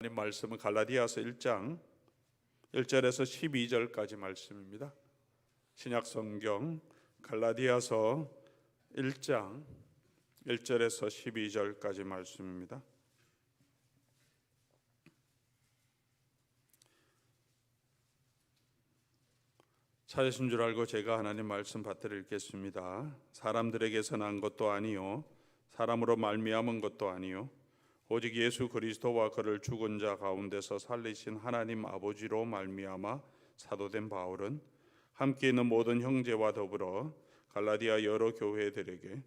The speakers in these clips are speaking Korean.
하나님 말씀은 갈라디아서 1장 1절에서 12절까지 말씀입니다. 신약 성경 갈라디아서 1장 1절에서 12절까지 말씀입니다. 찾으신 줄 알고 제가 하나님 말씀 받들어 읽겠습니다. 사람들에게서 난 것도 아니요 사람으로 말미암은 것도 아니요 오직 예수 그리스도와 그를 죽은 자 가운데서 살리신 하나님 아버지로 말미암아 사도된 바울은 함께 있는 모든 형제와 더불어 갈라디아 여러 교회들에게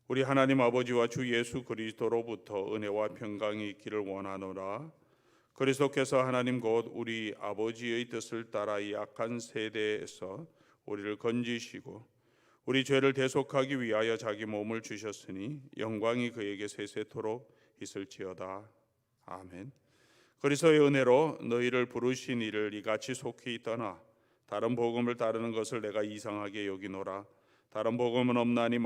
우리 하나님 아버지와 주 예수 그리스도로부터 은혜와 평강이 있기를 원하노라. 그리스도께서 하나님 곧 우리 아버지의 뜻을 따라 이 악한 세대에서 우리를 건지시고 우리 죄를 대속하기 위하여 자기 몸을 주셨으니 영광이 그에게 세세토록 있을지어다. 아멘. 그리스도의 은혜로 너희를 부르신 이를 이같이 속히 떠나 다른 복음을 따르는 것을 내가 이상하게 여기노라. 다른 복음은 없나니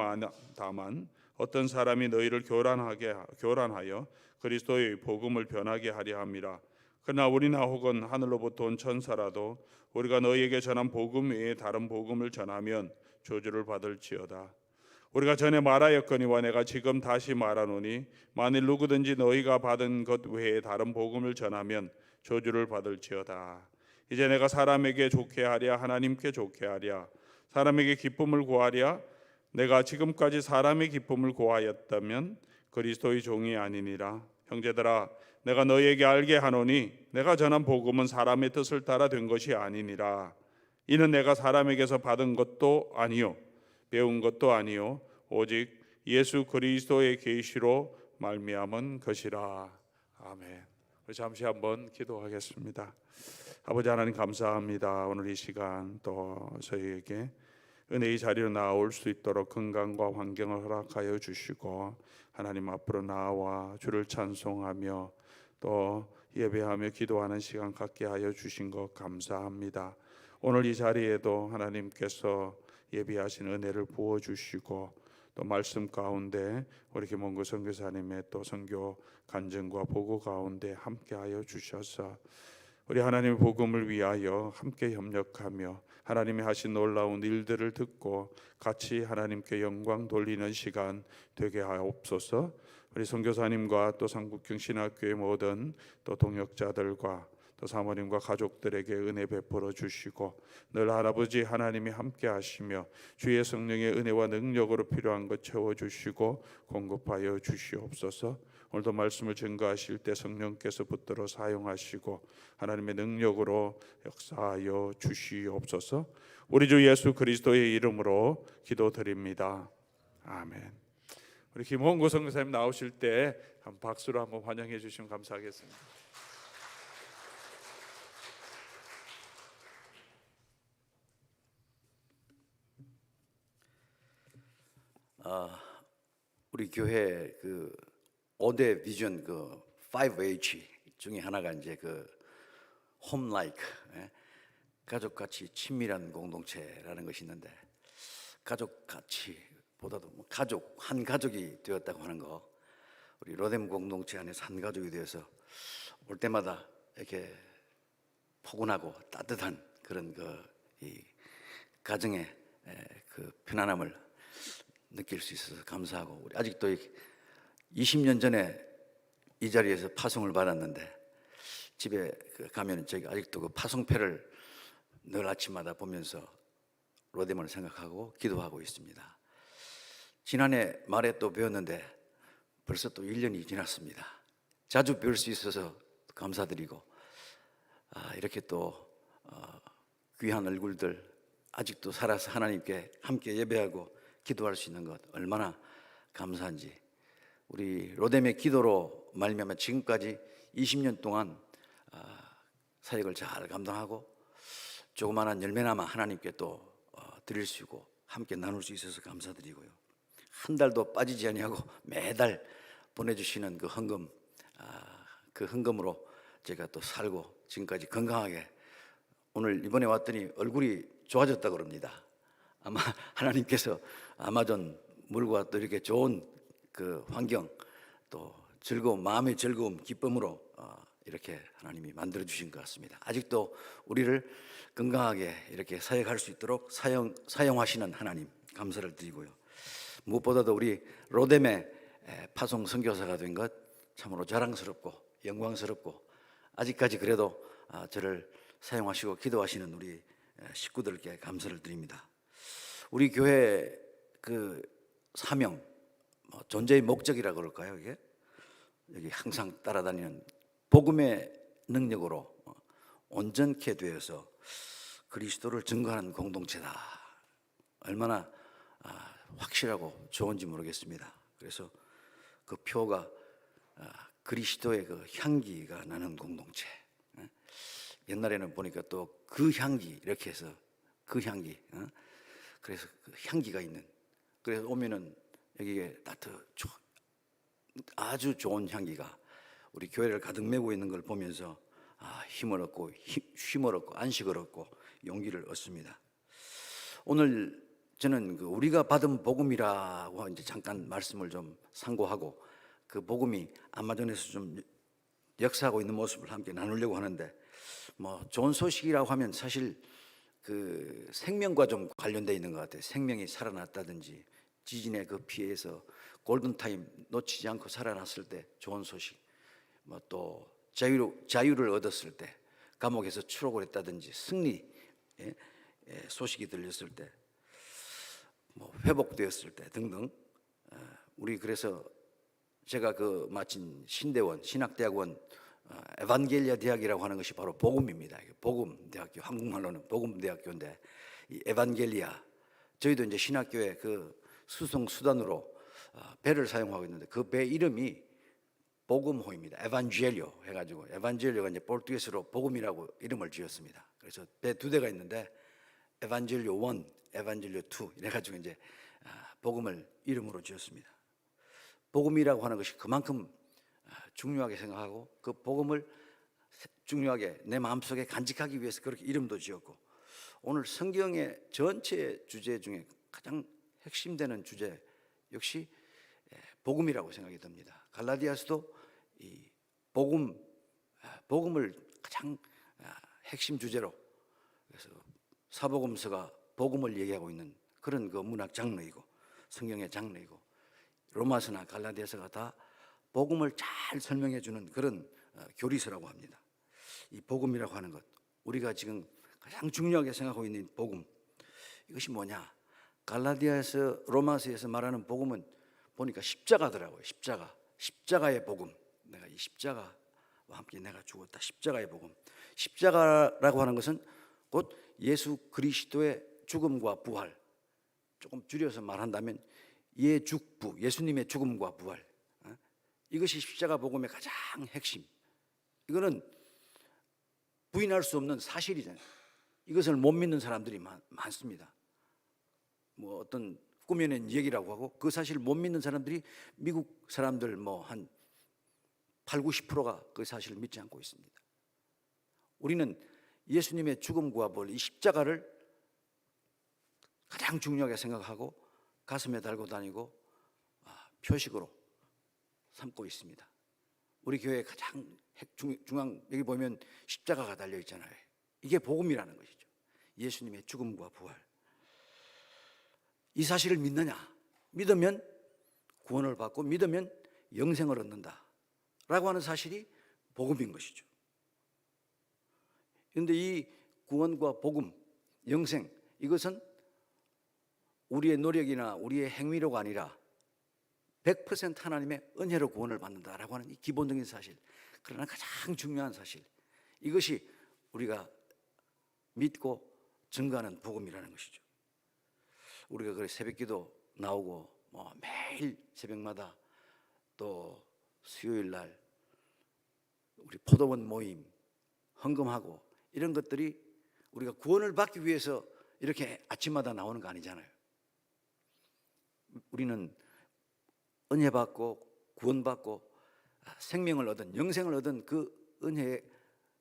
다만 어떤 사람이 너희를 교란하여 그리스도의 복음을 변하게 하려 함이라. 그러나 우리나 혹은 하늘로부터 온 천사라도 우리가 너희에게 전한 복음 외에 다른 복음을 전하면 저주를 받을지어다. 우리가 전에 말하였거니와 내가 지금 다시 말하노니 만일 누구든지 너희가 받은 것 외에 다른 복음을 전하면 저주를 받을지어다. 이제 내가 사람에게 좋게 하랴 하나님께 좋게 하랴 사람에게 기쁨을 구하랴 내가 지금까지 사람의 기쁨을 구하였다면 그리스도의 종이 아니니라. 형제들아 내가 너희에게 알게 하노니 내가 전한 복음은 사람의 뜻을 따라 된 것이 아니니라. 이는 내가 사람에게서 받은 것도 아니요 배운 것도 아니요 오직 예수 그리스도의 계시로 말미암은 것이라. 아멘. 우리 잠시 한번 기도하겠습니다. 아버지 하나님 감사합니다. 오늘 이 시간 또 저희에게 은혜의 자리로 나올 수 있도록 건강과 환경을 허락하여 주시고 하나님 앞으로 나와 주를 찬송하며 또 예배하며 기도하는 시간 갖게 하여 주신 것 감사합니다. 오늘 이 자리에도 하나님께서 예비하신 은혜를 부어주시고 또 말씀 가운데 우리 김원구 선교사님의 또 선교 간증과 보고 가운데 함께하여 주셔서 우리 하나님의 복음을 위하여 함께 협력하며 하나님이 하신 놀라운 일들을 듣고 같이 하나님께 영광 돌리는 시간 되게 하옵소서. 우리 선교사님과 또 상국경 신학교의 모든 또 동역자들과 또 사모님과 가족들에게 은혜 베풀어 주시고 늘 할아버지 하나님이 함께 하시며 주의 성령의 은혜와 능력으로 필요한 것 채워주시고 공급하여 주시옵소서. 오늘도 말씀을 증거하실 때 성령께서 붙들어 사용하시고 하나님의 능력으로 역사하여 주시옵소서. 우리 주 예수 그리스도의 이름으로 기도드립니다. 아멘. 우리 김홍구 선교사님 나오실 때 한 박수로 한번 환영해 주시면 감사하겠습니다. 우리 교회 그 5대 비전 그 5H 중에 하나가 이제 그 홈 라이크 가족같이 친밀한 공동체라는 것이 있는데 가족같이보다도 뭐 가족 한 가족이 되었다고 하는 거 우리 로뎀 공동체 안에서 한 가족이 되어서 올 때마다 이렇게 포근하고 따뜻한 그런 이 가정의 그 편안함을 느낄 수 있어서 감사하고 우리 아직도 20년 전에 이 자리에서 파송을 받았는데 집에 가면 저기 아직도 그 파송패를 늘 아침마다 보면서 로뎀을 생각하고 기도하고 있습니다. 지난해 말에 또 배웠는데 벌써 또 1년이 지났습니다. 자주 뵐 수 있어서 감사드리고 이렇게 또 귀한 얼굴들 아직도 살아서 하나님께 함께 예배하고 기도할 수 있는 것 얼마나 감사한지 우리 로뎀의 기도로 말미암아 지금까지 20년 동안 사역을 잘 감당하고 조그마한 열매나마 하나님께 또 드릴 수 있고 함께 나눌 수 있어서 감사드리고요. 한 달도 빠지지 아니하고 매달 보내주시는 그 헌금 그 헌금으로 제가 또 살고 지금까지 건강하게 오늘 이번에 왔더니 얼굴이 좋아졌다고 그럽니다. 아마 하나님께서 아마존 물과 또 이렇게 좋은 그 환경 또 즐거움 마음의 즐거움 기쁨으로 이렇게 하나님이 만들어 주신 것 같습니다. 아직도 우리를 건강하게 이렇게 사역할 수 있도록 사용하시는 하나님 감사를 드리고요. 무엇보다도 우리 로뎀의 파송 선교사가 된 것 참으로 자랑스럽고 영광스럽고, 아직까지 그래도 저를 사용하시고 기도하시는 우리 식구들께 감사를 드립니다. 우리 교회 그 사명, 존재의 목적이라 그럴까요? 이게 여기 항상 따라다니는 복음의 능력으로 온전케 되어서 그리스도를 증거하는 공동체다. 얼마나 확실하고 좋은지 모르겠습니다. 그래서 그 표가 그리스도의 그 향기가 나는 공동체. 옛날에는 보니까 또 그 향기 이렇게 해서 그 향기, 그래서 그 향기가 있는, 그래서 오면은 여기에 아주 좋은 향기가 우리 교회를 가득 메고 있는 걸 보면서 힘을 얻고 쉼을 얻고 안식을 얻고 용기를 얻습니다. 오늘 저는 그 우리가 받은 복음이라고 이제 잠깐 말씀을 좀 상고하고, 그 복음이 아마존에서 좀 역사하고 있는 모습을 함께 나누려고 하는데, 좋은 소식이라고 하면 사실 그 생명과 좀 관련되어 있는 것 같아요. 생명이 살아났다든지, 지진의 그 피해에서 골든타임 놓치지 않고 살아났을 때 좋은 소식, 또 자유를 얻었을 때, 감옥에서 추록을 했다든지, 승리 소식이 들렸을 때, 회복되었을 때 등등. 우리 그래서 제가 그 마친 신대원 신학대학원 에반겔리아 대학이라고 하는 것이 바로 복음입니다. 복음대학교, 한국말로는 복음대학교인데, 이 에반겔리아, 저희도 이제 신학교에 그 수송 수단으로 배를 사용하고 있는데, 그 배 이름이 복음호입니다. 에반젤리오 해가지고, 에반젤리오가 이제 포르투게스로 복음이라고 이름을 지었습니다. 그래서 배 2대가 있는데 에반젤리오 1, 에반젤리오 2 이래가지고 이제 복음을 이름으로 지었습니다. 복음이라고 하는 것이 그만큼 중요하게 생각하고, 그 복음을 중요하게 내 마음속에 간직하기 위해서 그렇게 이름도 지었고, 오늘 성경의 전체 주제 중에 가장 핵심되는 주제 역시 복음이라고 생각이 듭니다. 갈라디아서도 이 복음을 가장 핵심 주제로, 그래서 사복음서가 복음을 얘기하고 있는 그런 그 문학 장르이고 성경의 장르이고, 로마서나 갈라디아서가 다 복음을 잘 설명해 주는 그런 교리서라고 합니다. 이 복음이라고 하는 것, 우리가 지금 가장 중요하게 생각하고 있는 복음, 이것이 뭐냐? 갈라디아서, 로마서에서 말하는 복음은 보니까 십자가더라고요. 십자가의 복음. 내가 이 십자가와 함께 내가 죽었다. 십자가의 복음. 십자가라고 하는 것은 곧 예수 그리스도의 죽음과 부활. 조금 줄여서 말한다면 예죽부, 예수님의 죽음과 부활. 이것이 십자가 복음의 가장 핵심. 이거는 부인할 수 없는 사실이잖아요. 이것을 못 믿는 사람들이 많습니다. 어떤 꾸며낸 얘기라고 하고, 그 사실을 못 믿는 사람들이 미국 사람들 한 8, 90%가 그 사실을 믿지 않고 있습니다. 우리는 예수님의 죽음과 부활, 이 십자가를 가장 중요하게 생각하고 가슴에 달고 다니고 표식으로 삼고 있습니다. 우리 교회 가장 중앙, 여기 보면 십자가가 달려 있잖아요. 이게 복음이라는 것이죠. 예수님의 죽음과 부활. 이 사실을 믿느냐? 믿으면 구원을 받고 믿으면 영생을 얻는다 라고 하는 사실이 복음인 것이죠. 그런데 이 구원과 복음, 영생, 이것은 우리의 노력이나 우리의 행위로가 아니라 100% 하나님의 은혜로 구원을 받는다라고 하는 이 기본적인 사실, 그러나 가장 중요한 사실, 이것이 우리가 믿고 증거하는 복음이라는 것이죠. 우리가 그 새벽기도 나오고 매일 새벽마다 또 수요일 날 우리 포도원 모임 헌금하고, 이런 것들이 우리가 구원을 받기 위해서 이렇게 아침마다 나오는 거 아니잖아요. 우리는 은혜 받고 구원받고 생명을 얻은, 영생을 얻은 그 은혜에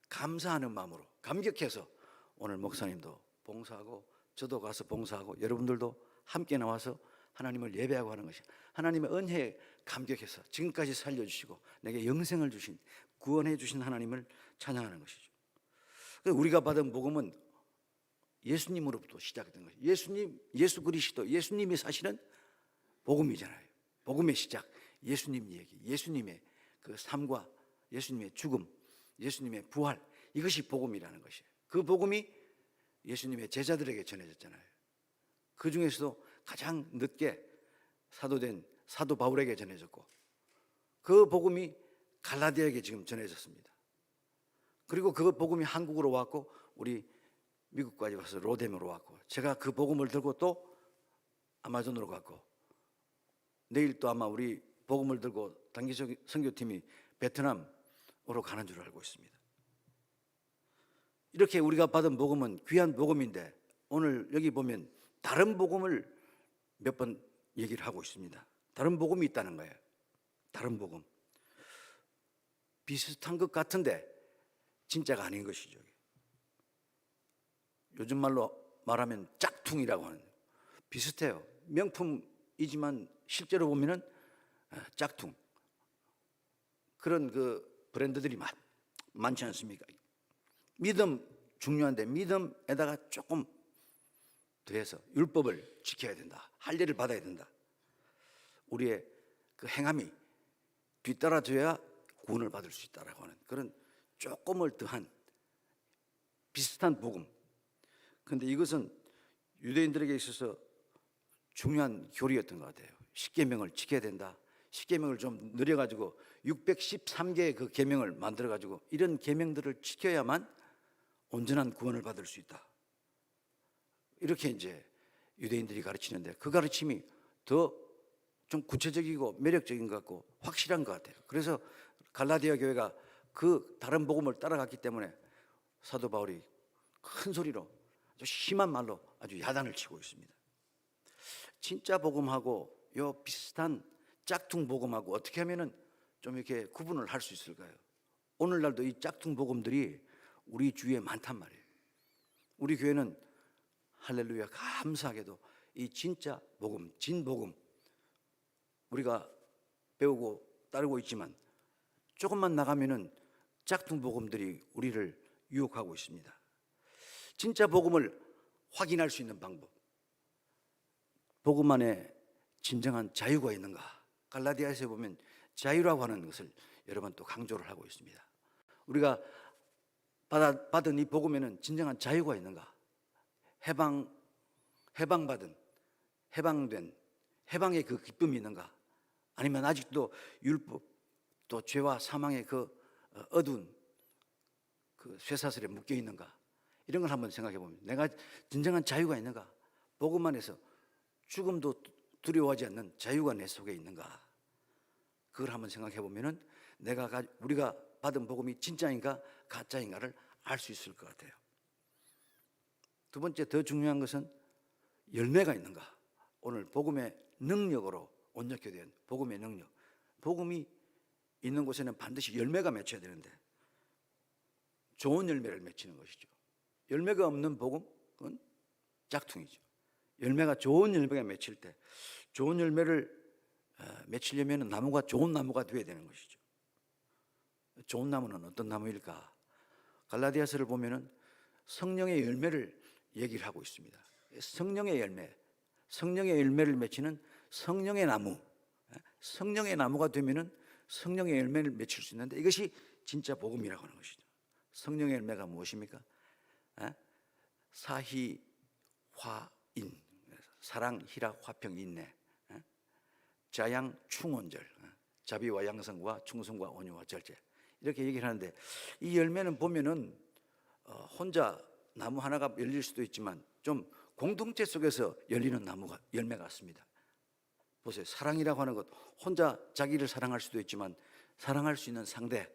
감사하는 마음으로 감격해서 오늘 목사님도 봉사하고 저도 가서 봉사하고 여러분들도 함께 나와서 하나님을 예배하고 하는 것이, 하나님의 은혜에 감격해서 지금까지 살려주시고 내게 영생을 주신 구원해 주신 하나님을 찬양하는 것이죠. 우리가 받은 복음은 예수님으로부터 시작된 것이죠. 예수 그리스도, 예수님이 사실은 복음이잖아요. 복음의 시작, 예수님 얘기, 예수님의 그 삶과 예수님의 죽음, 예수님의 부활, 이것이 복음이라는 것이에요. 그 복음이 예수님의 제자들에게 전해졌잖아요. 그 중에서도 가장 늦게 사도된 사도 바울에게 전해졌고, 그 복음이 갈라디아에게 지금 전해졌습니다. 그리고 그 복음이 한국으로 왔고, 우리 미국까지 와서 로뎀으로 왔고, 제가 그 복음을 들고 또 아마존으로 갔고, 내일 또 아마 우리 복음을 들고 단기 선교팀이 베트남으로 가는 줄 알고 있습니다. 이렇게 우리가 받은 복음은 귀한 복음인데, 오늘 여기 보면 다른 복음을 몇 번 얘기를 하고 있습니다. 다른 복음이 있다는 거예요. 다른 복음. 비슷한 것 같은데 진짜가 아닌 것이죠. 요즘 말로 말하면 짝퉁이라고 하는, 비슷해요. 명품이지만 실제로 보면은 짝퉁. 그런 그 브랜드들이 많지 않습니까? 믿음 중요한데, 믿음에다가 조금 더해서 율법을 지켜야 된다, 할례를 받아야 된다, 우리의 그 행함이 뒤따라줘야 구원을 받을 수 있다라고 하는 그런 조금을 더한 비슷한 복음. 그런데 이것은 유대인들에게 있어서 중요한 교리였던 것 같아요. 십계명을 지켜야 된다. 십계명을 좀 늘려가지고 613개의 그 계명을 만들어가지고 이런 계명들을 지켜야만 온전한 구원을 받을 수 있다, 이렇게 이제 유대인들이 가르치는데, 그 가르침이 더 좀 구체적이고 매력적인 것 같고 확실한 것 같아요. 그래서 갈라디아 교회가 그 다른 복음을 따라갔기 때문에 사도 바울이 큰 소리로 아주 심한 말로 아주 야단을 치고 있습니다. 진짜 복음하고 요 비슷한 짝퉁 복음하고 어떻게 하면은 좀 이렇게 구분을 할 수 있을까요? 오늘날도 이 짝퉁 복음들이 우리 주위에 많단 말이에요. 우리 교회는 할렐루야, 감사하게도 이 진짜 복음, 진복음 우리가 배우고 따르고 있지만, 조금만 나가면은 짝퉁 복음들이 우리를 유혹하고 있습니다. 진짜 복음을 확인할 수 있는 방법, 복음 안에 진정한 자유가 있는가? 갈라디아서에 보면 자유라고 하는 것을 여러 번 또 강조를 하고 있습니다. 우리가 받은 이 복음에는 진정한 자유가 있는가? 해방된 해방의 그 기쁨이 있는가? 아니면 아직도 율법, 또 죄와 사망의 그 어두운 그 쇠사슬에 묶여 있는가? 이런 걸 한번 생각해 보면, 내가 진정한 자유가 있는가? 복음 안에서 죽음도 두려워하지 않는 자유가 내 속에 있는가? 그걸 한번 생각해 보면은 우리가 받은 복음이 진짜인가 가짜인가를 알 수 있을 것 같아요. 두 번째, 더 중요한 것은 열매가 있는가? 오늘 복음의 능력으로 온전케 된 복음의 능력. 복음이 있는 곳에는 반드시 열매가 맺혀야 되는데, 좋은 열매를 맺히는 것이죠. 열매가 없는 복음은 짝퉁이죠. 열매가, 좋은 열매가 맺힐 때, 좋은 열매를 맺히려면 나무가 좋은 나무가 되어야 되는 것이죠. 좋은 나무는 어떤 나무일까? 갈라디아서를 보면은 성령의 열매를 얘기를 하고 있습니다. 성령의 열매, 성령의 열매를 맺히는 성령의 나무, 성령의 나무가 되면은 성령의 열매를 맺힐 수 있는데, 이것이 진짜 복음이라고 하는 것이죠. 성령의 열매가 무엇입니까? 사희, 화인, 사랑, 희락, 화평, 인내, 자양, 충온절, 자비와 양성과 충성과 온유와 절제, 이렇게 얘기를 하는데, 이 열매는 보면은 혼자 나무 하나가 열릴 수도 있지만 좀 공동체 속에서 열리는 열매 같습니다. 보세요. 사랑이라고 하는 것, 혼자 자기를 사랑할 수도 있지만 사랑할 수 있는 상대,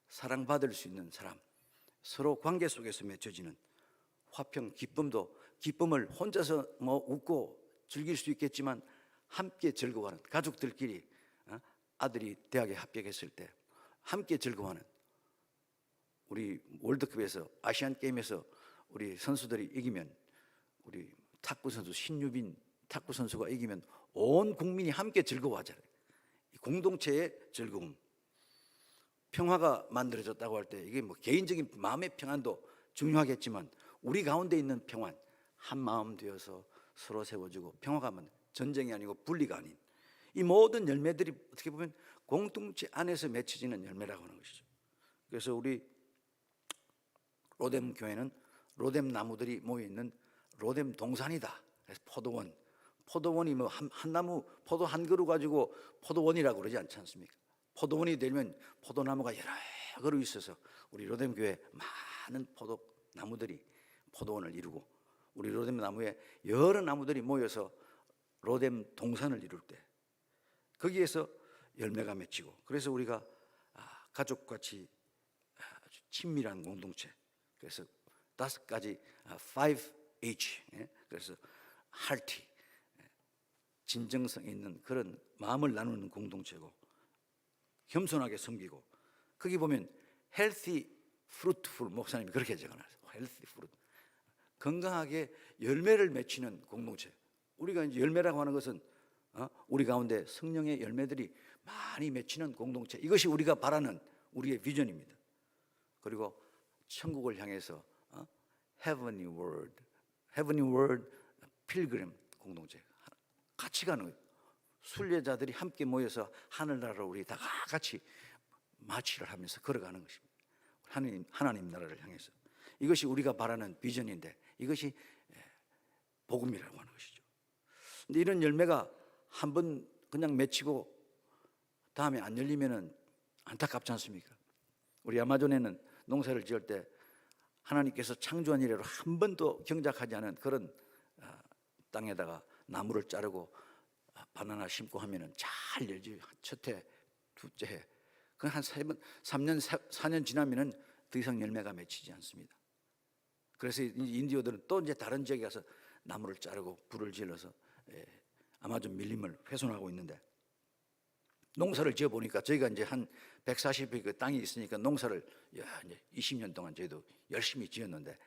사랑받을 수 있는 사람, 서로 관계 속에서 맺혀지는 화평, 기쁨도, 기쁨을 혼자서 웃고 즐길 수 있겠지만 함께 즐거워하는, 가족들끼리 아들이 대학에 합격했을 때 함께 즐거워하는, 우리 월드컵에서, 아시안 게임에서 우리 선수들이 이기면, 우리 탁구 선수 신유빈 탁구 선수가 이기면 온 국민이 함께 즐거워하잖아요. 공동체의 즐거움. 평화가 만들어졌다고 할 때 이게 뭐 개인적인 마음의 평안도 중요하겠지만 우리 가운데 있는 평안, 한 마음 되어서 서로 세워주고 평화가 전쟁이 아니고 분리가 아닌 이 모든 열매들이 어떻게 보면 공동체 안에서 맺혀지는 열매라고 하는 것이죠. 그래서 우리 로뎀 교회는 로뎀 나무들이 모여 있는 로뎀 동산이다. 그래서 포도원이 뭐 한 나무 포도 한 그루 가지고 포도원이라고 그러지 않지 않습니까? 포도원이 되면 포도나무가 여러 그루 있어서 우리 로뎀 교회 많은 포도나무들이 포도원을 이루고 우리 로뎀 나무에 여러 나무들이 모여서 로뎀 동산을 이룰 때 거기에서 열매가 맺히고 그래서 우리가 가족같이 아주 친밀한 공동체 그래서 5가지 5H 그래서 hearty 진정성 있는 그런 마음을 나누는 공동체고 겸손하게 섬기고 거기 보면 healthy fruitful 목사님이 그렇게 적어놨어요. healthy fruit 건강하게 열매를 맺히는 공동체. 우리가 이제 열매라고 하는 것은 우리 가운데 성령의 열매들이 많이 맺히는 공동체. 이것이 우리가 바라는 우리의 비전입니다. 그리고 천국을 향해서 heavenly world 필그림 공동체 같이 가는 거예요. 순례자들이 함께 모여서 하늘나라로 우리 다 같이 마취를 하면서 걸어가는 것입니다. 하나님 나라를 향해서. 이것이 우리가 바라는 비전인데 이것이 복음이라고 하는 것이죠. 근데 이런 열매가 한번 그냥 맺히고 다음에 안 열리면은 안타깝지 않습니까? 우리 아마존에는 농사를 지을 때 하나님께서 창조한 이래로 한 번도 경작하지 않은 그런 땅에다가 나무를 자르고 바나나 심고 하면은 잘 열지. 첫 해, 둘째 해. 그 한 3년, 4년 지나면은 더 이상 열매가 맺히지 않습니다. 그래서 인디오들은 또 이제 다른 지역에 가서 나무를 자르고 불을 질러서 아마존 밀림을 훼손하고 있는데 농사를 지어 보니까 저희가 이제 한 140의 그 땅이 있으니까 농사를 이제 20년 동안 저희도 열심히 지었는데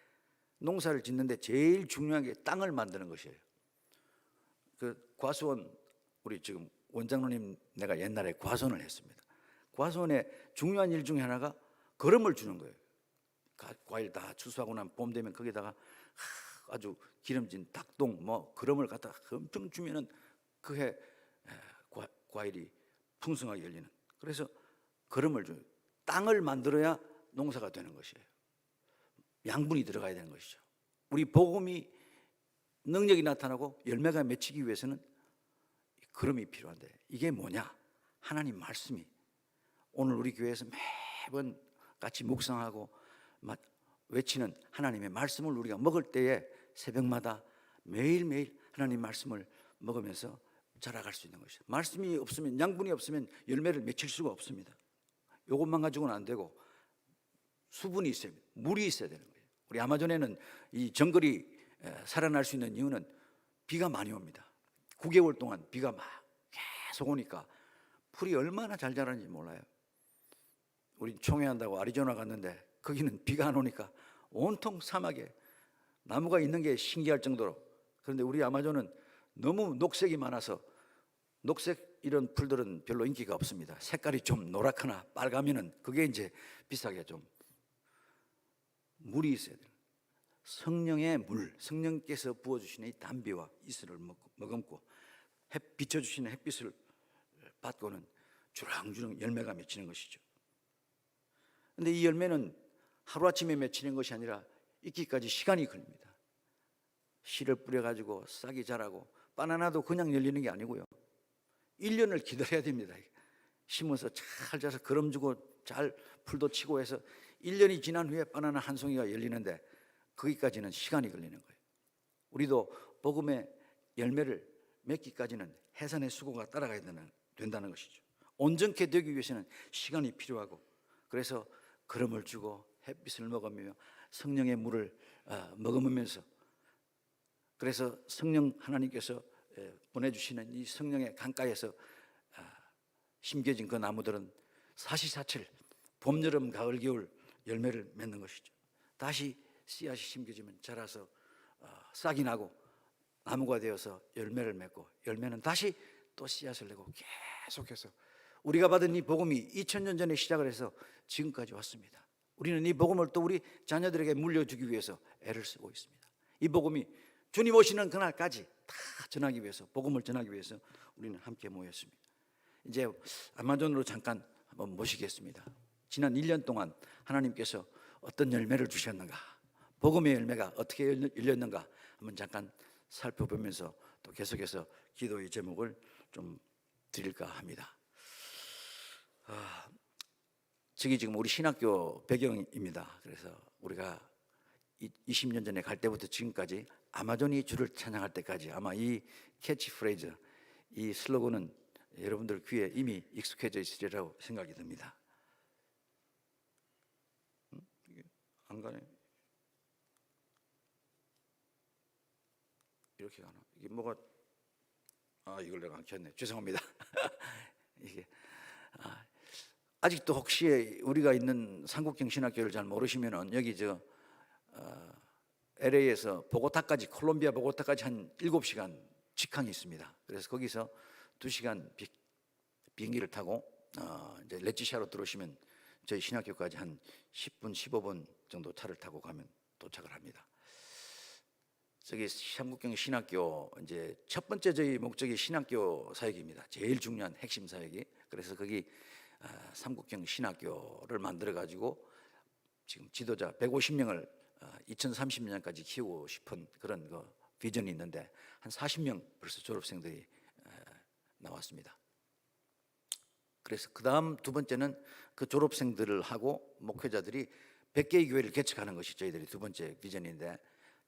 농사를 짓는데 제일 중요한 게 땅을 만드는 것이에요. 그 과수원 우리 지금 원장로님 내가 옛날에 과수원을 했습니다. 과수원의 중요한 일 중에 하나가 거름을 주는 거예요. 과일 다 추수하고 나면 봄 되면 거기다가 아주 기름진 닭똥 뭐 거름을 갖다 엄청 주면은 그해 과일이 풍성하게 열리는. 그래서 거름을 줘요. 땅을 만들어야 농사가 되는 것이에요. 양분이 들어가야 되는 것이죠. 우리 복음이 능력이 나타나고 열매가 맺히기 위해서는 거름이 필요한데 이게 뭐냐? 하나님 말씀이 오늘 우리 교회에서 매번 같이 묵상하고 외치는 하나님의 말씀을 우리가 먹을 때에 새벽마다 매일매일 하나님 말씀을 먹으면서 자라갈 수 있는 것이죠. 말씀이 없으면 양분이 없으면 열매를 맺힐 수가 없습니다. 이것만 가지고는 안 되고 수분이 있어야 됩니다. 물이 있어야 되는 거예요. 우리 아마존에는 이 정글이 살아날 수 있는 이유는 비가 많이 옵니다. 9개월 동안 비가 막 계속 오니까 풀이 얼마나 잘 자라는지 몰라요. 우리 총회한다고 아리조나 갔는데 거기는 비가 안 오니까 온통 사막에 나무가 있는 게 신기할 정도로. 그런데 우리 아마존은 너무 녹색이 많아서 녹색 이런 풀들은 별로 인기가 없습니다. 색깔이 좀 노랗거나 빨가면은 그게 이제 비싸게 좀 물이 있어야 돼요. 성령의 물, 성령께서 부어주시는 이 담비와 이슬을 머금고 비춰주시는 햇빛을 받고는 주렁주렁 열매가 맺히는 것이죠. 그런데 이 열매는 하루아침에 맺히는 것이 아니라 익기까지 시간이 걸립니다. 씨를 뿌려가지고 싹이 자라고 바나나도 그냥 열리는 게 아니고요. 1년을 기다려야 됩니다. 심어서 잘 자라서 거름 주고 잘 풀도 치고 해서 1년이 지난 후에 바나나 한 송이가 열리는데 거기까지는 시간이 걸리는 거예요. 우리도 복음의 열매를 맺기까지는 해산의 수고가 따라가야 된다는 것이죠. 온전케 되기 위해서는 시간이 필요하고 그래서 거름을 주고 햇빛을 먹으며 성령의 물을 머금으면서 그래서 성령 하나님께서 보내주시는 이 성령의 강가에서 심겨진 그 나무들은 사시사철 봄, 여름, 가을, 겨울 열매를 맺는 것이죠. 다시 씨앗이 심겨지면 자라서 싹이 나고 나무가 되어서 열매를 맺고 열매는 다시 또 씨앗을 내고 계속해서 우리가 받은 이 복음이 2000년 전에 시작을 해서 지금까지 왔습니다. 우리는 이 복음을 또 우리 자녀들에게 물려주기 위해서 애를 쓰고 있습니다. 이 복음이 주님 오시는 그날까지 다 전하기 위해서, 복음을 전하기 위해서 우리는 함께 모였습니다. 이제 아마존으로 잠깐 한번 모시겠습니다. 지난 1년 동안 하나님께서 어떤 열매를 주셨는가, 복음의 열매가 어떻게 열렸는가 한번 잠깐 살펴보면서 또 계속해서 기도의 제목을 좀 드릴까 합니다. 저기 지금 우리 신학교 배경입니다. 그래서 우리가 20년 전에 갈 때부터 지금까지 아마존이 주를 찬양할 때까지 아마 이 캐치프레이즈, 이 슬로건은 여러분들 귀에 이미 익숙해져 있으리라고 생각이 듭니다. 이게 안 가네. 이렇게 가나? 이게 뭐가? 이걸 내가 안 켰네. 죄송합니다. 이게 아직도 혹시 우리가 있는 삼국경 신학교를 잘 모르시면은 여기 LA에서 보고타까지, 콜롬비아 보고타까지 한 7시간 직항이 있습니다. 그래서 거기서 2시간 비행기를 타고 이제 레티샤로 들어오시면 저희 신학교까지 한 10분, 15분 정도 차를 타고 가면 도착을 합니다. 저기 삼국경 신학교 이제 첫 번째 저희 목적이 신학교 사역입니다. 제일 중요한 핵심 사역이. 그래서 거기 삼국경 신학교를 만들어 가지고 지금 지도자 150명을 2030년까지 키우고 싶은 그런 비전이 있는데 한 40명 벌써 졸업생들이 나왔습니다. 그래서 그 다음 두 번째는 그 졸업생들을 하고 목회자들이 100개의 교회를 개척하는 것이 저희들이 두 번째 비전인데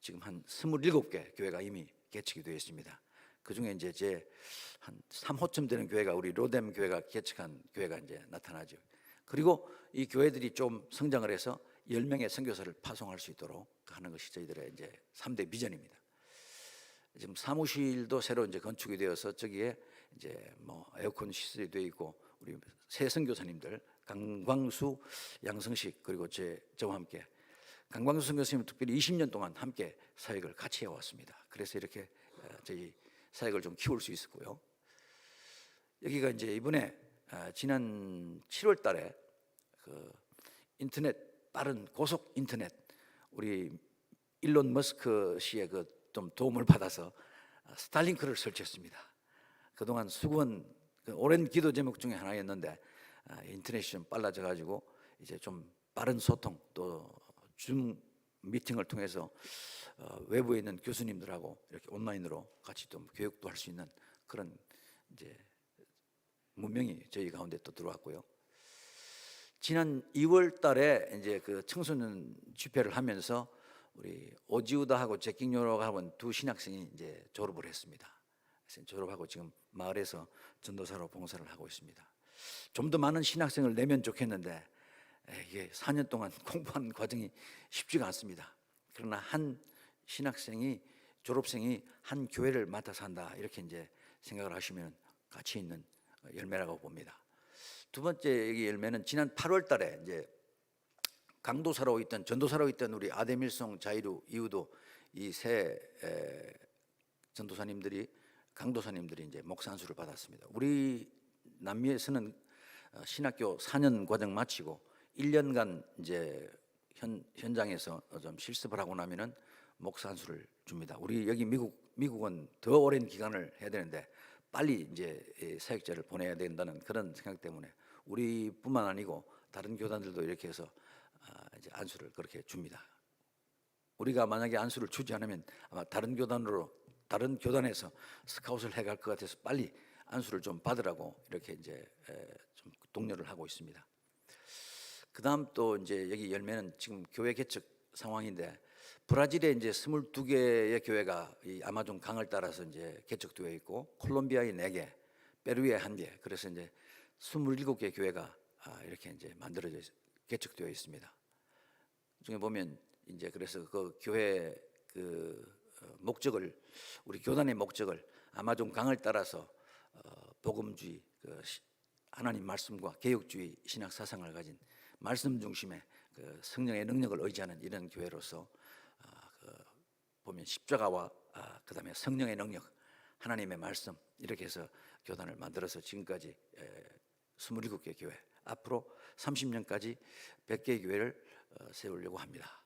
지금 한 27개 교회가 이미 개척이 되어 있습니다. 그 중에 이제 제 한 3호쯤 되는 교회가 우리 로뎀 교회가 개척한 교회가 이제 나타나죠. 그리고 이 교회들이 좀 성장을 해서 10명의 선교사를 파송할 수 있도록 하는 것이 저희들의 이제 3대 비전입니다. 지금 사무실도 새로 이제 건축이 되어서 저기에 이제 뭐 에어컨 시설이 되어 있고 우리 새 선교사님들 강광수, 양성식 그리고 저와 함께 강광수 선교사님 특별히 20년 동안 함께 사역을 같이 해왔습니다. 그래서 이렇게 저희 사역을 좀 키울 수 있었고요. 여기가 이제 이번에 지난 7월 달에 그 인터넷, 빠른 고속 인터넷, 우리 일론 머스크 씨의 그 좀 도움을 받아서 스타링크를 설치했습니다. 그동안 수고한 그 오랜 기도 제목 중에 하나였는데 인터넷이 좀 빨라져 가지고 이제 좀 빠른 소통, 또 줌 미팅을 통해서 외부에 있는 교수님들하고 이렇게 온라인으로 같이 좀 교육도 할 수 있는 그런 이제 문명이 저희 가운데 또 들어왔고요. 지난 2월 달에 이제 그 청소년 집회를 하면서 우리 오지우다하고 제킹요로하고 두 신학생이 이제 졸업을 했습니다. 그래서 졸업하고 지금 마을에서 전도사로 봉사를 하고 있습니다. 좀 더 많은 신학생을 내면 좋겠는데 이게 4년 동안 공부하는 과정이 쉽지가 않습니다. 그러나 한 신학생이, 졸업생이 한 교회를 맡아서 한다 이렇게 이제 생각을 하시면 가치 있는 열매라고 봅니다. 두 번째 이 열매는 지난 8월 달에 이제 강도사로 있던, 전도사로 있던 우리 아데밀송, 자이루, 이우도 이 세 전도사님들이, 강도사님들이 이제 목사 안수를 받았습니다. 우리 남미에서는 신학교 4년 과정 마치고 1년간 이제 현장에서 좀 실습을 하고 나면은 목사 안수를 줍니다. 우리 여기 미국은 더 오랜 기간을 해야 되는데 빨리 이제 사역자를 보내야 된다는 그런 생각 때문에 우리뿐만 아니고 다른 교단들도 이렇게 해서 이제 안수를 그렇게 줍니다. 우리가 만약에 안수를 주지 않으면 아마 다른 교단에서 스카웃을 해갈 것 같아서 빨리 안수를 좀 받으라고 이렇게 이제 좀 독려를 하고 있습니다. 그 다음 또 이제 여기 열매는 지금 교회 개척 상황인데 브라질에 이제 22개의 교회가 이 아마존 강을 따라서 이제 개척되어 있고 콜롬비아에 4개, 페루에 1개, 그래서 이제 27개 교회가 이렇게 이제 만들어져 개척되어 있습니다. 그 중에 보면 이제 그래서 그 교회 그 목적을, 우리 교단의 목적을 아마존 강을 따라서 복음주의, 그 하나님 말씀과 개혁주의 신학 사상을 가진 말씀 중심의 그 성령의 능력을 의지하는 이런 교회로서 보면 십자가와 그다음에 성령의 능력, 하나님의 말씀 이렇게 해서 교단을 만들어서 지금까지 27개 교회 앞으로 30년까지 100개의 교회를 세우려고 합니다.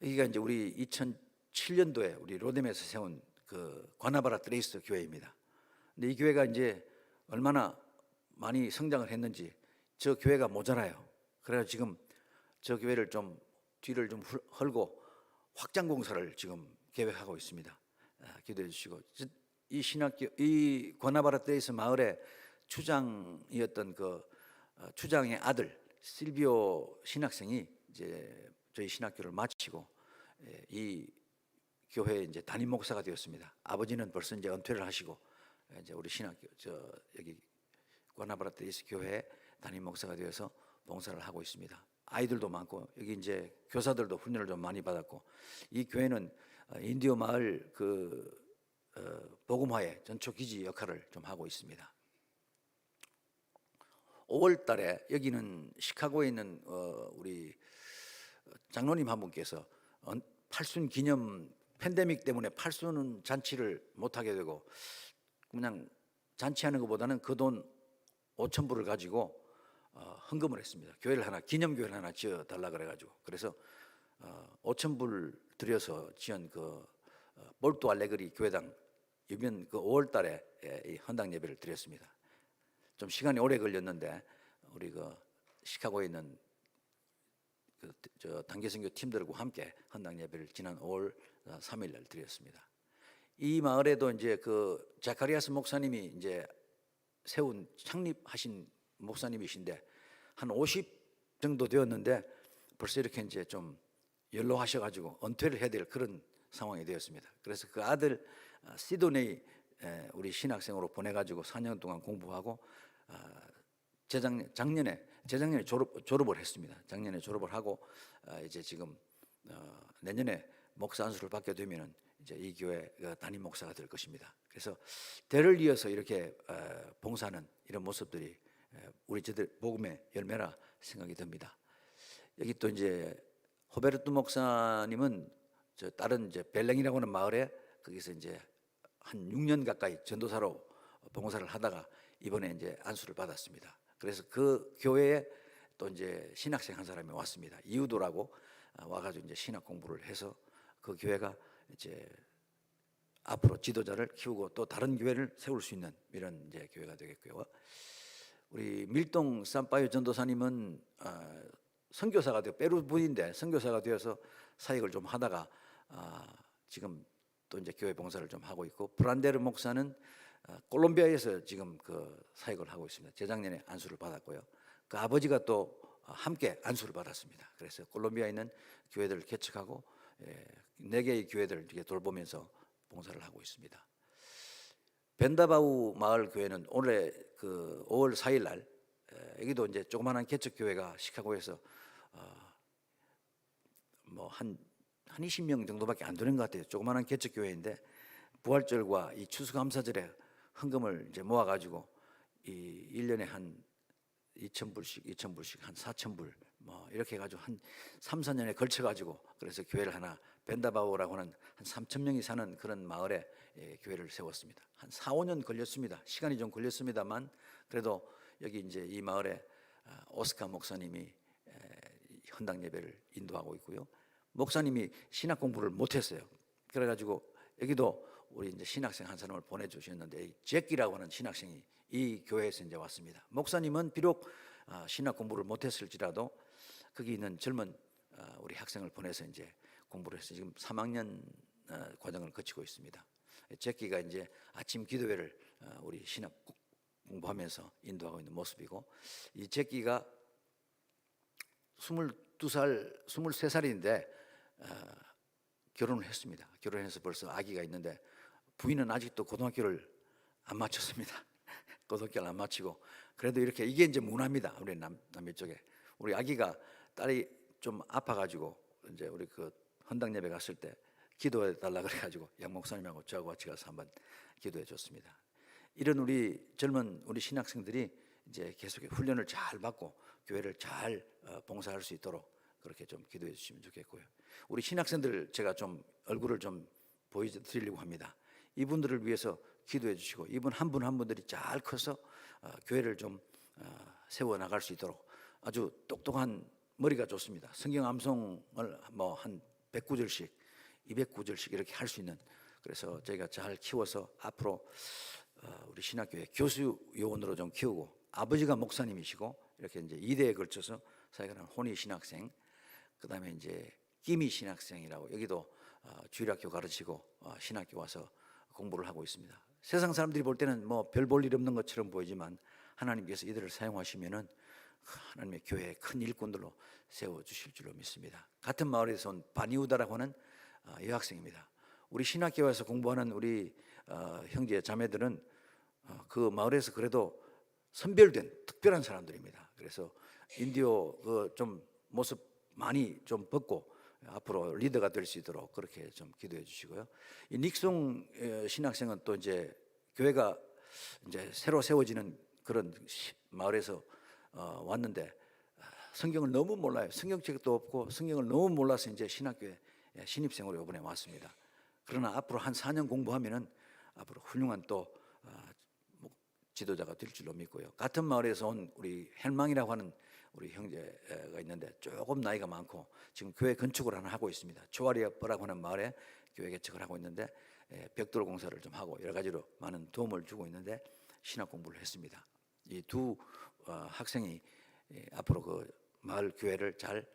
여기가 이제 우리 2007년도에 우리 로뎀에서 세운 그 과나바라 트레이스 교회입니다. 근데 이 교회가 이제 얼마나 많이 성장을 했는지 저 교회가 모자라요. 그래서 지금 저 교회를 좀 뒤를 좀 헐고 확장 공사를 지금 계획하고 있습니다. 기도해 주시고, 이 신학교, 이 과나바라 트레이스 마을의 추장이었던 그 추장의 아들 실비오 신학생이 이제 저희 신학교를 마치고 이 교회에 이제 담임 목사가 되었습니다. 아버지는 벌써 이제 은퇴를 하시고 이제 우리 신학교 여기 과나바라 트레이스 교회에 담임 목사가 되어서 봉사를 하고 있습니다. 아이들도 많고 여기 이제 교사들도 훈련을 좀 많이 받았고, 이 교회는 인디오 마을 복음화의 전초 기지 역할을 좀 하고 있습니다. 5월 달에 여기는 시카고에 있는 우리 장로님 한 분께서 팔순 기념 팬데믹 때문에 팔순 잔치를 못 하게 되고 그냥 잔치하는 것보다는 그 돈 5,000불을 가지고 헌금을 했습니다. 교회를 하나, 기념 교회를 하나 지어 달라 그래 가지고, 그래서 5,000불 들여서 지은 그 볼토 알레그리 교회당 이번 그 5월 달에 이 헌당 예배를 드렸습니다. 좀 시간이 오래 걸렸는데 우리 그 시카고에 있는 저 단계선교 팀들과 함께 헌당 예배를 지난 5월 3일 날 드렸습니다. 이 마을에도 이제 그 자카리아스 목사님이 이제 창립하신 목사님이신데 한 50 정도 되었는데 벌써 이렇게 이제 좀 연로하셔가지고 은퇴를 해야 될 그런 상황이 되었습니다. 그래서 그 아들 시드네이 우리 신학생으로 보내가지고 4년 동안 공부하고 재작년에 졸업을 했습니다. 작년에 졸업을 하고 이제 지금 내년에 목사 안수를 받게 되면은 이제 이 교회 담임 목사가 될 것입니다. 그래서 대를 이어서 이렇게 봉사하는 이런 모습들이 우리 저들 복음의 열매라 생각이 듭니다. 여기 또 이제 호베르토 목사님은 저 다른 이제 벨랭이라고 하는 마을에 거기서 이제 한 6년 가까이 전도사로 봉사를 하다가 이번에 이제 안수를 받았습니다. 그래서 그 교회에 또 이제 신학생 한 사람이 왔습니다. 이우도라고 와가지고 이제 신학 공부를 해서 그 교회가 이제 앞으로 지도자를 키우고 또 다른 교회를 세울 수 있는 이런 이제 교회가 되겠고요. 우리 밀동 산파요 전도사님은 선교사가 되어 페루 분인데 선교사가 되어서 사역을 좀 하다가 지금 또 이제 교회 봉사를 좀 하고 있고, 브란데르 목사는 콜롬비아에서 지금 그 사역을 하고 있습니다. 재작년에 안수를 받았고요. 그 아버지가 또 함께 안수를 받았습니다. 그래서 콜롬비아에 있는 교회들을 개척하고 4개의 교회들을 이렇게 돌보면서 봉사를 하고 있습니다. 벤다바우 마을 교회는 올해 그 5월 4일 날 여기도 이제 조그마한 개척 교회가 시카고에서 뭐 한 20명 정도밖에 안 되는 것 같아요. 조그마한 개척 교회인데 부활절과 이 추수감사절에 헌금을 이제 모아가지고 이 1년에 한 2,000불씩 한 4,000불 뭐 이렇게 해가지고 한 3, 4년에 걸쳐가지고 그래서 교회를 하나, 벤다바오라고 하는 한 3,000명이 사는 그런 마을에 교회를 세웠습니다. 한 4, 5년 걸렸습니다. 시간이 좀 걸렸습니다만 그래도 여기 이제 이 마을에 오스카 목사님이 헌당 예배를 인도하고 있고요. 목사님이 신학 공부를 못했어요. 그래가지고 여기도 우리 이제 신학생 한 사람을 보내주셨는데 제키라고 하는 신학생이 이 교회에서 이제 왔습니다. 목사님은 비록 신학 공부를 못했을지라도 거기 있는 젊은 우리 학생을 보내서 이제 공부를 해서 지금 3학년 과정을 거치고 있습니다. 제키가 이제 아침 기도회를 우리 신학 공부하면서 인도하고 있는 모습이고, 이 제키가 22살, 23살인데 결혼을 했습니다. 결혼해서 벌써 아기가 있는데 부인은 아직도 고등학교를 안 마쳤습니다. 고등학교를 안 마치고 그래도 이렇게 이게 이제 문화입니다. 우리 남미 쪽에 우리 아기가 딸이 좀 아파가지고 이제 우리 그 헌당 예배 갔을 때 기도해 달라 그래가지고 양 목사님하고 저하고 같이 가서 한번 기도해 줬습니다. 이런 우리 젊은 우리 신학생들이 이제 계속 훈련을 잘 받고 교회를 잘 봉사할 수 있도록 그렇게 좀 기도해 주시면 좋겠고요. 우리 신학생들 제가 좀 얼굴을 좀 보여드리려고 합니다. 이분들을 위해서 기도해 주시고 이분 한 분 한 분들이 잘 커서 교회를 좀 세워 나갈 수 있도록 아주 똑똑한 머리가 좋습니다. 성경 암송을 뭐 한 109절씩 209절씩 이렇게 할 수 있는, 그래서 저희가 잘 키워서 앞으로 우리 신학교에 교수 요원으로 좀 키우고, 아버지가 목사님이시고 이렇게 이제 2대에 걸쳐서 사역하는 혼이 신학생, 그다음에 이제 끼미 신학생이라고 여기도 주일학교 가르치고 신학교 와서 공부를 하고 있습니다. 세상 사람들이 볼 때는 뭐 별 볼 일 없는 것처럼 보이지만 하나님께서 이들을 사용하시면은 하나님의 교회에 큰 일꾼들로 세워 주실 줄로 믿습니다. 같은 마을에서 온 바니우다라고 하는 여학생입니다. 우리 신학교에서 공부하는 우리 형제 자매들은 그 마을에서 그래도 선별된 특별한 사람들입니다. 그래서 인디오 그 좀 모습 많이 좀 벗고 앞으로 리더가 될 수 있도록 그렇게 좀 기도해 주시고요. 이 닉송 신학생은 또 이제 교회가 이제 새로 세워지는 그런 마을에서 왔는데 성경을 너무 몰라요. 성경책도 없고 성경을 너무 몰라서 이제 신학교에 신입생으로 이번에 왔습니다. 그러나 앞으로 한 4년 공부하면은 앞으로 훌륭한 또 지도자가 될 줄로 믿고요. 같은 마을에서 온 우리 헬망이라고 하는 우리 형제가 있는데 조금 나이가 많고 지금 교회 건축을 하나 하고 있습니다. 조아리아빠라고 하는 마을에 교회 개척을 하고 있는데 벽돌 공사를 좀 하고 여러 가지로 많은 도움을 주고 있는데 신학 공부를 했습니다. 이 두 학생이 앞으로 그 마을 교회를 잘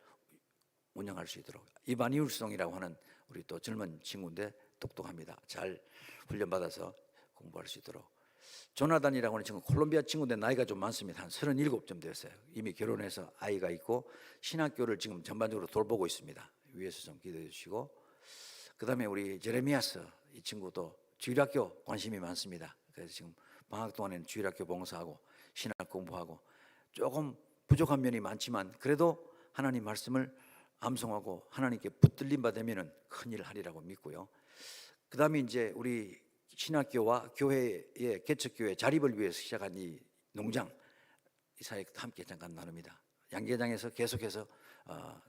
운영할 수 있도록, 이바니울송이라고 하는 우리 또 젊은 친구인데 똑똑합니다. 잘 훈련받아서 공부할 수 있도록. 조나단이라고 하는 친구, 콜롬비아 친구인데 나이가 좀 많습니다. 한 37쯤 됐어요. 이미 결혼해서 아이가 있고 신학교를 지금 전반적으로 돌보고 있습니다. 위에서 좀 기도해 주시고, 그 다음에 우리 제레미야스 이 친구도 주일학교 관심이 많습니다. 그래서 지금 방학 동안에는 주일학교 봉사하고 신학 공부하고 조금 부족한 면이 많지만 그래도 하나님 말씀을 암송하고 하나님께 붙들림 받으면은 큰일 하리라고 믿고요. 그 다음에 이제 우리 신학교와 교회의 개척교회 자립을 위해서 시작한 이 농장, 이 사역도 함께 잠깐 나눕니다. 양계장에서 계속해서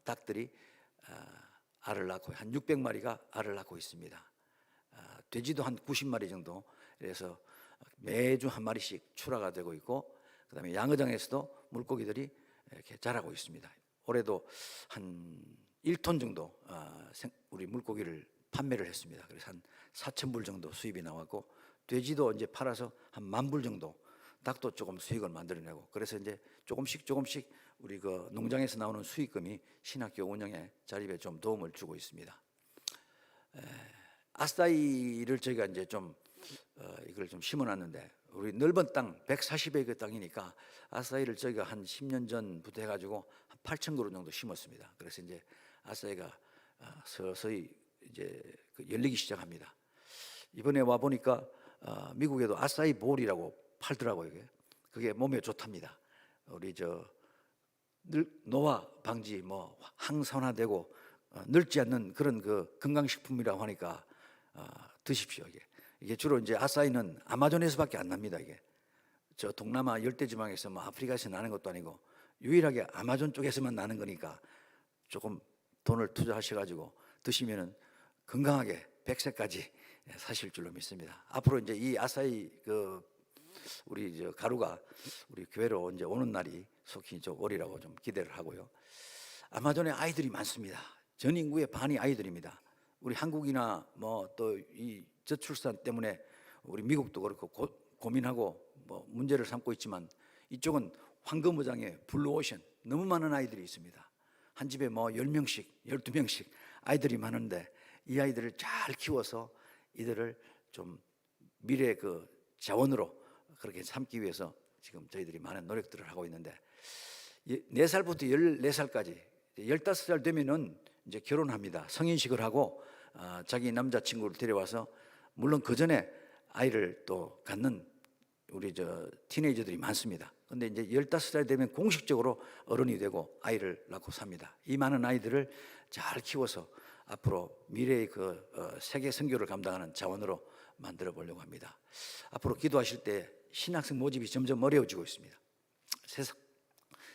닭들이 알을 낳고 한 600마리가 알을 낳고 있습니다. 돼지도 한 90마리 정도, 그래서 매주 한 마리씩 출하가 되고 있고, 그 다음에 양어장에서도 물고기들이 이렇게 자라고 있습니다. 올해도 한 1톤 정도 우리 물고기를 판매를 했습니다. 그래서 한 4,000불 정도 수입이 나왔고, 돼지도 이제 팔아서 한 10,000불 정도, 닭도 조금 수익을 만들어내고, 그래서 이제 조금씩 우리 그 농장에서 나오는 수익금이 신학교 운영에 자립에 좀 도움을 주고 있습니다. 아싸이를 저희가 이제 좀 이걸 좀 심어놨는데, 우리 넓은 땅 140여 땅이니까 아싸이를 저희가 한 10년 전부터 해가지고 한 8,000그루 정도 심었습니다. 그래서 이제 아싸이가 서서히 이제 열리기 시작합니다. 이번에 와 보니까 미국에도 아싸이 볼이라고 팔더라고요. 그게 몸에 좋답니다. 우리 노화 방지, 뭐 항산화되고 늙지 않는 그런 그 건강식품이라고 하니까 드십시오. 이게 주로 이제 아싸이는 아마존에서밖에 안 납니다. 이게 저 동남아 열대지방에서 뭐 아프리카에서 나는 것도 아니고 유일하게 아마존 쪽에서만 나는 거니까 조금 돈을 투자하셔가지고 드시면은 건강하게 100세까지 사실 줄로 믿습니다. 앞으로 이제 이 아싸이 우리 가루가 우리 교회로 이제 오는 날이 속히 좀 오리라고 좀 기대를 하고요. 아마존에 아이들이 많습니다. 전 인구의 반이 아이들입니다. 우리 한국이나 뭐 또 이 저출산 때문에 우리 미국도 그렇고 고민하고 뭐 문제를 삼고 있지만, 이쪽은 황금어장에 블루오션 너무 많은 아이들이 있습니다. 한 집에 뭐 10명씩 12명씩 아이들이 많은데 이 아이들을 잘 키워서 이들을 좀 미래의 그 자원으로 그렇게 삼기 위해서 지금 저희들이 많은 노력들을 하고 있는데, 4살부터 14살까지 15살 되면은 이제 결혼합니다. 성인식을 하고 자기 남자친구를 데려와서, 물론 그 전에 아이를 또 갖는 우리 티네이저들이 많습니다. 근데 이제 15살 되면 공식적으로 어른이 되고 아이를 낳고 삽니다. 이 많은 아이들을 잘 키워서 앞으로 미래의 세계 선교를 감당하는 자원으로 만들어 보려고 합니다. 앞으로 기도하실 때 신학생 모집이 점점 어려워지고 있습니다.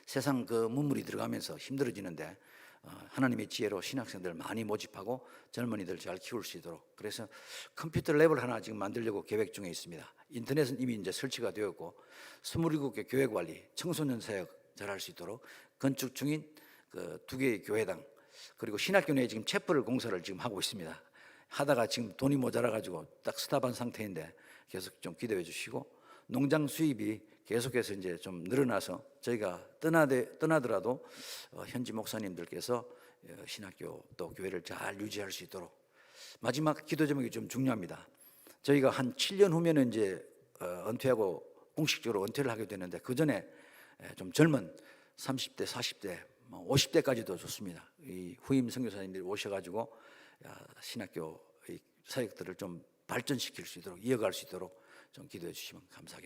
세상 문물이 들어가면서 힘들어지는데 하나님의 지혜로 신학생들 많이 모집하고 젊은이들 잘 키울 수 있도록, 그래서 컴퓨터 랩을 하나 지금 만들려고 계획 중에 있습니다. 인터넷은 이미 이제 설치가 되었고 27개 교회 관리, 청소년 사역 잘할 수 있도록 건축 중인 그 2개의 교회당, 그리고 신학교 내에 지금 챗플 공사를 지금 하고 있습니다. 하다가 지금 돈이 모자라 가지고 딱 스탑한 상태인데 계속 좀 기도해 주시고, 농장 수입이 계속해서 이제 좀 늘어나서 저희가 떠나더라도 현지 목사님들께서 신학교 또 교회를 잘 유지할 수 있도록. 마지막 기도 제목이 좀 중요합니다. 저희가 한 7년 후면은 이제 은퇴하고 공식적으로 은퇴를 하게 되는데, 그 전에 좀 젊은 30대, 40대, 50대까지도 좋습니다. 이 후임 선교사님들이 오셔가지고 신학교 사역들을 좀 발전시킬 수 있도록, 이어갈 수 있도록 좀 기도해 주시면 감사하겠습니다.